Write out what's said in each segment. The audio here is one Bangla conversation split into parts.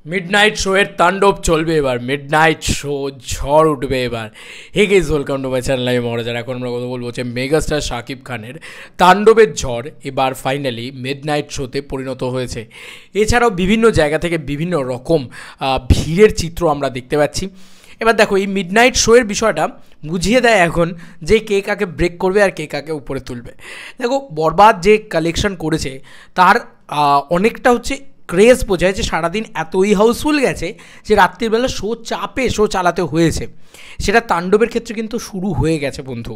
মিডনাইট শোয়ের তাণ্ডব চলবে এবার। মিডনাইট শো ঝড় উঠবে এবার। Hey guys, welcome to my channel. আমি মহারাজার। এখন আমরা কথা বলবো হচ্ছে মেগাস্টার শাকিব খানের তাণ্ডবের ঝড় এবার ফাইনালি মিডনাইট শোতে পরিণত হয়েছে। এছাড়াও বিভিন্ন জায়গা থেকে বিভিন্ন রকম ভিড়ের চিত্র আমরা দেখতে পাচ্ছি। এবার দেখো, এই মিডনাইট শোয়ের বিষয়টা বুঝিয়ে দেয় এখন যে কে কাকে ব্রেক করবে আর কে কাকে উপরে তুলবে। দেখো, বরবাদ যে কালেকশন করেছে তার অনেকটা হচ্ছে ক্রেজ বোঝায় যে সারাদিন এতই হাউসফুল গেছে যে রাত্রিবেলা শো চালাতে হয়েছে। সেটা তাণ্ডবের ক্ষেত্রে কিন্তু শুরু হয়ে গেছে বন্ধু,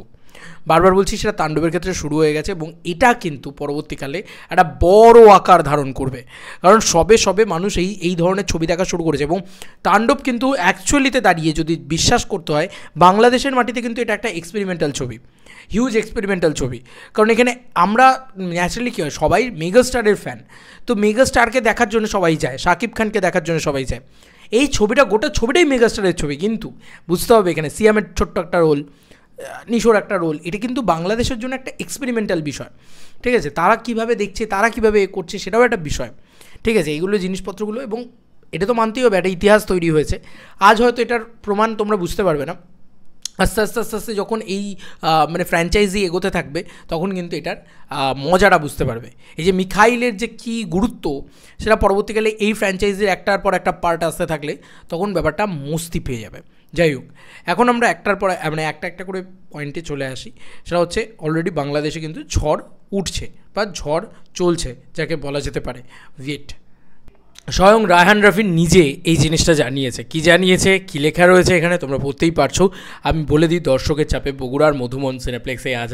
বারবার বলছি, সেটা তাণ্ডবের ক্ষেত্রে শুরু হয়ে গেছে এবং এটা কিন্তু পরবর্তীকালে একটা বড় আকার ধারণ করবে। কারণ সবে মানুষ এই ধরনের ছবি দেখা শুরু করেছে এবং তাণ্ডব কিন্তু অ্যাকচুয়ালিতে দাঁড়িয়ে যদি বিশ্বাস করতে হয়, বাংলাদেশের মাটিতে কিন্তু এটা একটা এক্সপেরিমেন্টাল ছবি, হিউজ এক্সপেরিমেন্টাল ছবি। কারণ এখানে আমরা ন্যাচারালি কী হয়, সবাই মেগাস্টারের ফ্যান, তো মেগাস্টারকে দেখার জন্য সবাই যায়, শাকিব খানকে দেখার জন্য সবাই যায়। এই ছবিটা, গোটা ছবিটাই মেগাস্টারের ছবি, কিন্তু বুঝতে হবে এখানে সিয়ামের ছোট্ট একটা রোল, নিশোর একটা রোল, এটা কিন্তু বাংলাদেশের জন্য একটা এক্সপেরিমেন্টাল বিষয়। ঠিক আছে, তারা কীভাবে দেখছে, তারা কীভাবে করছে, সেটাও একটা বিষয়। ঠিক আছে, এইগুলো জিনিসপত্রগুলো, এবং এটা তো মানতেই হবে, একটা ইতিহাস তৈরি হয়েছে। আজ হয়তো এটার প্রমাণ তোমরা বুঝতে পারবে না, আস্তে আস্তে আস্তে আস্তে যখন এই মানে ফ্র্যাঞ্চাইজি এগোতে থাকবে তখন কিন্তু এটার মজাটা বুঝতে পারবে। এই যে মিখাইলের যে কী গুরুত্ব, সেটা পরবর্তীকালে এই ফ্র্যাঞ্চাইজির একটার পর একটা পার্ট আসতে থাকলে তখন ব্যাপারটা মস্তি পেয়ে যাবে। যাই হোক, এখন আমরা একটার পর মানে একটা করে পয়েন্টে চলে আসি। সেটা হচ্ছে অলরেডি বাংলাদেশে কিন্তু ঝড় উঠছে বা ঝড় চলছে, যাকে বলা যেতে পারে ওয়েট। স্বয়ং রায়হান রাফি নিজে এই জিনিসটা জানিয়েছে। কি জানিয়েছে, কী লেখা রয়েছে এখানে তোমরা পড়তেই পারছো। আমি বলে দিই, দর্শকের চাপে বগুড়ার মধুমন সিনেপ্লেক্সে আজ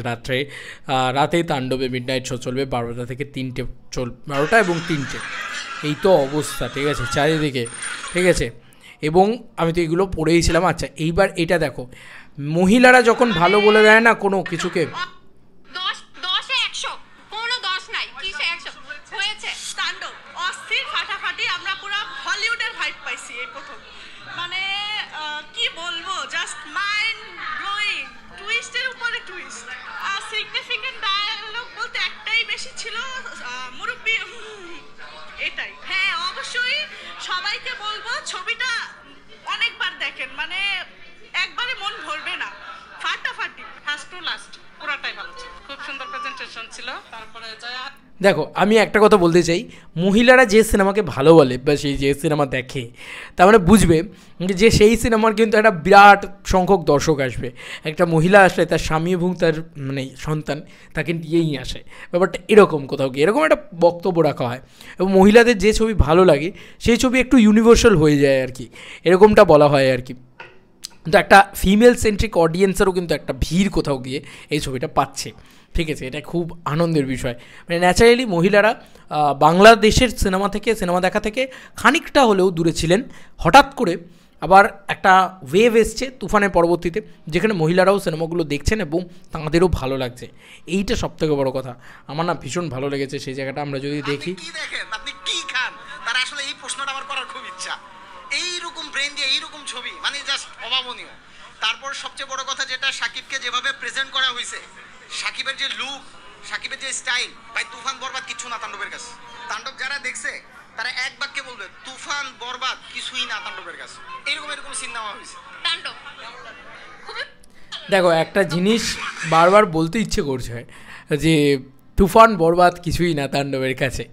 রাতে তাণ্ডবে মিডনাইট শো চলবে 12টা থেকে 3টে 12টা এবং 3টে। এই তো অবস্থা, ঠিক আছে, চারিদিকে। ঠিক আছে, এবং আমি তো এগুলো পড়েইছিলাম। আচ্ছা, এইবার এটা দেখো, মহিলারা যখন ভালো বলে দেয় না কোনো কিছুকে, মানে কি বলবো, জাস্ট মাইন্ড ব্লোয়িং, টুইস্টের উপরে টুইস্ট। সিগনিফিকেন্ট ডায়ালগ বলতে একটাই বেশি ছিল, মুরব্বি, এটাই। হ্যাঁ, অবশ্যই সবাইকে বলবো ছবিটা অনেকবার দেখেন, মানে একবারে মন ভরবে না, ফাটাফাটি ফার্স্ট টু লাস্ট পুরাটাই ভালো ছিল, খুব সুন্দর প্রেজেন্টেশন ছিল। তারপরে দেখো, আমি একটা কথা বলতে চাই, মহিলারা যে সিনেমাকে ভালো বলে বা সেই যে সিনেমা দেখে, তার মানে বুঝবে যে সেই সিনেমার কিন্তু একটা বিরাট সংখ্যক দর্শক আসবে। একটা মহিলা আসলে তার স্বামী এবং তার মানে সন্তান তাকে নিয়েই আসে, ব্যাপারটা এরকম কোথাও গিয়ে এরকম একটা বক্তব্য রাখা হয়। এবং মহিলাদের যে ছবি ভালো লাগে সেই ছবি একটু ইউনিভার্সাল হয়ে যায় আর কি, এরকমটা বলা হয় আর কি। কিন্তু একটা ফিমেল সেন্ট্রিক অডিয়েন্সেরও কিন্তু একটা ভিড় কোথাও গিয়ে এই ছবিটা পাচ্ছে। ঠিক আছে, এটা খুব আনন্দের বিষয়। মানে ন্যাচারালি মহিলারা বাংলাদেশের সিনেমা দেখা থেকে খানিকটা হলেও দূরে ছিলেন। হঠাৎ করে আবার একটা ওয়েভ এসছে তুফানের পরবর্তীতে, যেখানে মহিলারাও সিনেমাগুলো দেখছেন এবং তাঁদেরও ভালো লাগছে। এইটা সবথেকে বড় কথা। আমার না ভীষণ ভালো লেগেছে সেই জায়গাটা। আমরা যদি দেখি, আপনি কি খান, তার আসলে এই প্রশ্নটা আমার করার খুব ইচ্ছা। এইরকম ব্রেন দিয়ে এইরকম ছবি, মানে জাস্ট অভাবনীয়। তারপর সবচেয়ে বড় কথা যেটা, সাকিবকে যেভাবে প্রেজেন্ট করা হয়েছে, সাকিবের যে লুক, সাকিবের যে স্টাইল, ভাই তুফান বরবাদ কিচ্ছু না তাণ্ডবের কাছে। তাণ্ডব যারা দেখছে তারা এক বাক্যে বলবে তুফান বরবাদ কিছুই না তাণ্ডবের কাছে। এরকম সিন নেওয়া হয়েছে তাণ্ডব। দেখো, একটা জিনিস বারবার বলতে ইচ্ছে করছে যে তুফান বরবাদ কিছুই না তাণ্ডবের কাছে।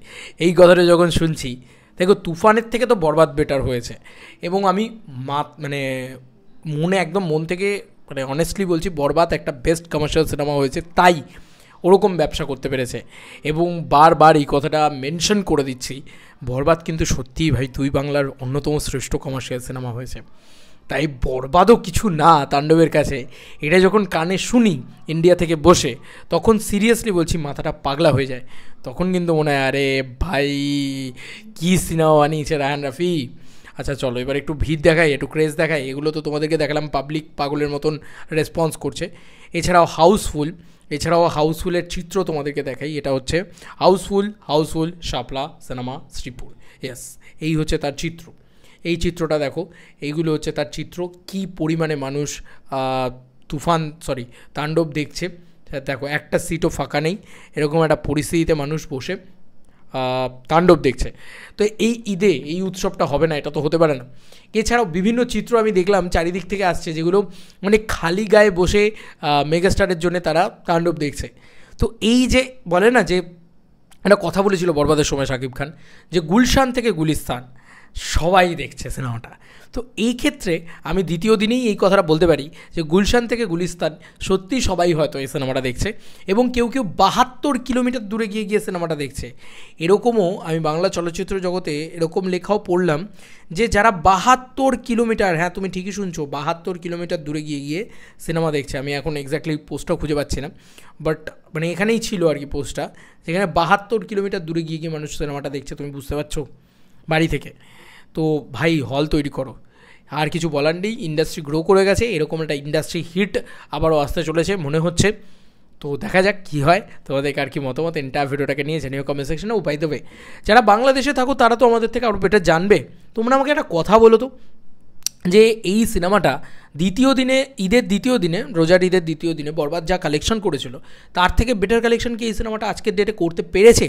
এই কথাটা যখন শুনছি, দেখো তুফানের থেকে তো বরবাদ বেটার হয়েছে। এবং আমি মানে একদম মন থেকে মানে অনেস্টলি বলছি, বরবাদ একটা বেস্ট কমার্শিয়াল সিনেমা হয়েছে, তাই ওরকম ব্যবসা করতে পেরেছে। এবং বারবার এই কথাটা মেনশন করে দিচ্ছি, বরবাদ কিন্তু সত্যিই ভাই দুই বাংলার অন্যতম শ্রেষ্ঠ কমার্শিয়াল সিনেমা হয়েছে। তাই বরবাদও কিছু না তাণ্ডবের কাছে। এটা যখন কানে শুনি ইন্ডিয়া থেকে বসে, তখন সিরিয়াসলি বলছি মাথাটা পাগলা হয়ে যায়। তখন কিন্তু মনে হয় আরে ভাই কী সিনেমা বানিয়েছে রায়হান রাফি। আচ্ছা চলো, এবার একটু ভিড় দেখাই, একটু ক্রেজ দেখাই। এগুলো তো তোমাদেরকে দেখালাম, পাবলিক পাগলের মতন রেসপন্স করছে। এছাড়াও হাউসফুলের চিত্র তোমাদেরকে দেখাই। এটা হচ্ছে হাউসফুল শাপলা সিনেমা শ্রীপুর। ইয়েস, এই হচ্ছে তার চিত্র। এই চিত্রটা দেখো, এইগুলো হচ্ছে তার চিত্র। কি পরিমাণে মানুষ তাণ্ডব দেখছে। দেখো, একটা সিটও ফাঁকা নেই, এরকম একটা পরিস্থিতিতে মানুষ বসে তাণ্ডব দেখছে। তো এই ঈদে এই উৎসবটা হবে না, এটা তো হতে পারে না। এছাড়াও বিভিন্ন চিত্র আমি দেখলাম চারিদিক থেকে আসছে, যেগুলো মানে খালি গায়ে বসে মেগাস্টারের জন্য তারা তাণ্ডব দেখছে। তো এই যে বলে না যে একটা কথা বলেছিল বরবাদের সময় শাকিব খান, যে গুলশান থেকে গুলিস্তান সবাই দেখছে সিনেমাটা। তো এই ক্ষেত্রে আমি দ্বিতীয় দিনেই এই কথাটা বলতে পারি যে গুলশান থেকে গুলিস্তান সত্যিই সবাই হয়তো এই সিনেমাটা দেখছে, এবং কেউ কেউ 72 কিলোমিটার দূরে গিয়ে গিয়ে সিনেমাটা দেখছে। এরকমও আমি বাংলা চলচ্চিত্র জগতে এরকম লেখাও পড়লাম যে যারা 72 কিলোমিটার, হ্যাঁ তুমি ঠিকই শুনছো, 72 কিলোমিটার দূরে গিয়ে গিয়ে সিনেমা দেখছে। আমি এখন এক্স্যাক্টলি পোস্টটাও খুঁজে পাচ্ছি না, বাট মানে এখানেই ছিল আর কি পোস্টটা, যেখানে 72 কিলোমিটার দূরে গিয়ে গিয়ে মানুষ সিনেমাটা দেখছে। তুমি বুঝতে পারছো বাড়ি থেকে। তো ভাই হল তৈরি করো, আর কিছু বলার নেই। ইন্ডাস্ট্রি গ্রো করে গেছে, এরকম একটা ইন্ডাস্ট্রি হিট আবারও আসতে চলেছে মনে হচ্ছে। তো দেখা যাক কী হয়। তোমাদের আর কি মতামত এন্টায়ার ভিডিওটাকে নিয়ে জানিও কমেন্ট সেকশনে। উপায় দেবে যারা বাংলাদেশে থাকো তারা তো আমাদের থেকে আরও বেটার জানবে। তোমরা আমাকে একটা কথা বলো তো, যে এই সিনেমাটা দ্বিতীয় দিনে, ঈদের দ্বিতীয় দিনে, রোজার ঈদের দ্বিতীয় দিনে বরবাদ যা কালেকশন করেছিল তার থেকে বেটার কালেকশন কি এই সিনেমাটা আজকের ডেটে করতে পেরেছে?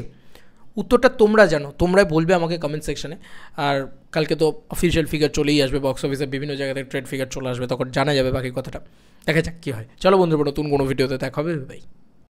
উত্তরটা তোমরা জানো, তোমরাই বলবে আমাকে কমেন্ট সেকশনে। আর কালকে তো অফিসিয়াল ফিগার চলেই আসবে, বক্স অফিসে বিভিন্ন জায়গাতে ট্রেড ফিগার চলে আসবে, তখন জানা যাবে বাকি কথাটা। দেখা যাক কী হয়। চলো বন্ধুরা, নতুন কোনো ভিডিওতে দেখা হবে, বাই।